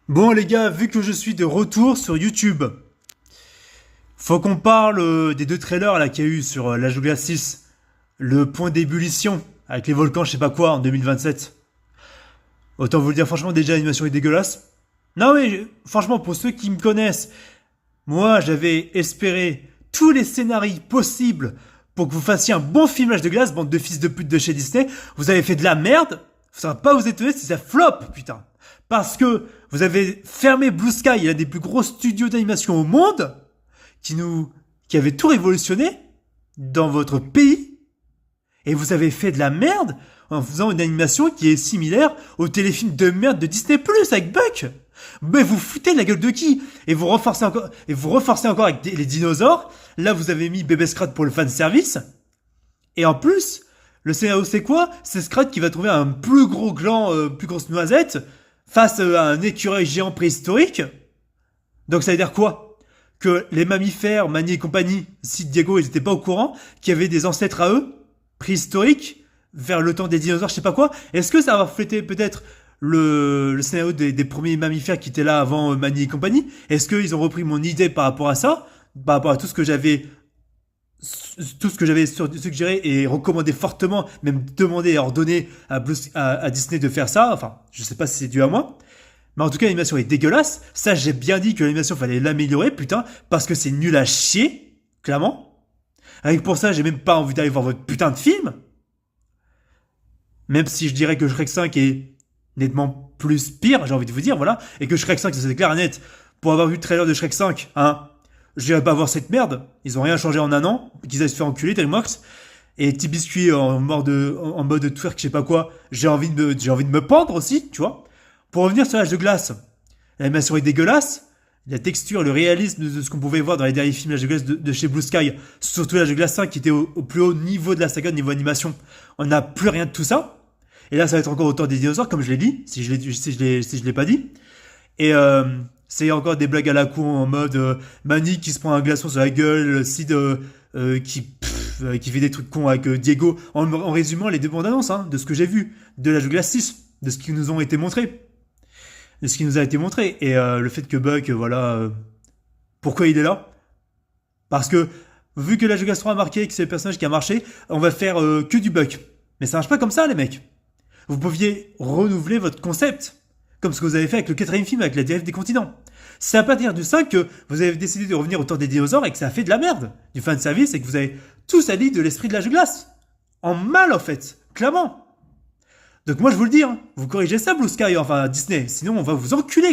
Bon les gars, vu que je suis de retour sur YouTube, faut qu'on parle des deux trailers là qu'il y a eu sur l'Age de Glace 6. Le point d'ébullition avec les volcans je sais pas quoi en 2027. Autant vous le dire franchement, déjà l'animation est dégueulasse. Non mais franchement, pour ceux qui me connaissent, moi j'avais espéré tous les scénarios possibles pour que vous fassiez un bon film L'Âge de Glace, bande de fils de pute de chez Disney. Vous avez fait de la merde, ça va pas vous étonner si ça flop, putain. Parce que vous avez fermé Blue Sky, l'un des plus gros studios d'animation au monde, qui avait tout révolutionné dans votre pays, et vous avez fait de la merde en faisant une animation qui est similaire au téléfilm de merde de Disney+, avec Buck. Mais vous foutez de la gueule de qui? Et vous renforcez encore avec les dinosaures. Là, vous avez mis Bébé Scrat pour le fanservice. Et en plus, le scénario c'est quoi? C'est Scrat qui va trouver un plus gros gland, plus grosse noisette, face à un écureuil géant préhistorique. Donc ça veut dire quoi? Que les mammifères, Manny et compagnie, si Diego ils étaient pas au courant, qu'il y avait des ancêtres à eux, préhistoriques, vers le temps des dinosaures, je sais pas quoi. Est-ce que ça va refléter peut-être le scénario des premiers mammifères qui étaient là avant Manny et compagnie? Est-ce qu'ils ont repris mon idée par rapport à ça? Par rapport à tout ce que j'avais suggéré et recommandé fortement, même demandé et ordonné à Disney de faire ça. Enfin, je sais pas si c'est dû à moi. Mais en tout cas, l'animation est dégueulasse. Ça, j'ai bien dit que l'animation, fallait l'améliorer, putain, parce que c'est nul à chier, clairement. Rien que pour ça, j'ai même pas envie d'aller voir votre putain de film. Même si je dirais que Shrek 5 est nettement plus pire, j'ai envie de vous dire, voilà. Et que Shrek 5, ça c'est clair et net. Pour avoir vu le trailer de Shrek 5, hein, j'irai pas voir cette merde. Ils ont rien changé en un an. Qu'ils aillent se faire enculer, Telmox. Et petit biscuit en mode twerk, je sais pas quoi. J'ai envie de me pendre aussi, tu vois. Pour revenir sur l'Âge de Glace, l'animation est dégueulasse. La texture, le réalisme de ce qu'on pouvait voir dans les derniers films L'Âge de Glace de chez Blue Sky, surtout L'Âge de Glace 5 qui était au plus haut niveau de la saga, niveau animation. On n'a plus rien de tout ça. Et là, ça va être encore autant des dinosaures, comme je l'ai dit, si je l'ai pas dit. Et c'est encore des blagues à la con en mode Manny qui se prend un glaçon sur la gueule, Sid qui fait des trucs cons avec Diego, en résumant les deux bandes annonces, hein, de ce que j'ai vu de L'Âge de Glace 6, de ce qui nous ont été montrés. De ce qui nous a été montré. Et le fait que Buck, pourquoi il est là? Parce que, vu que L'Âge de Glace 3 a marqué, que c'est le personnage qui a marché, on va faire que du Buck. Mais ça marche pas comme ça, les mecs. Vous pouviez renouveler votre concept, comme ce que vous avez fait avec le 4e film, avec la dérive des continents. C'est à partir du 5 que vous avez décidé de revenir au temps des dinosaures et que ça a fait de la merde, du fanservice, et que vous avez tout sali de l'esprit de L'Âge de Glace. En mal, en fait, clairement. Donc moi, je vous le dis, hein, vous corrigez ça, Blue Sky, enfin Disney, sinon on va vous enculer.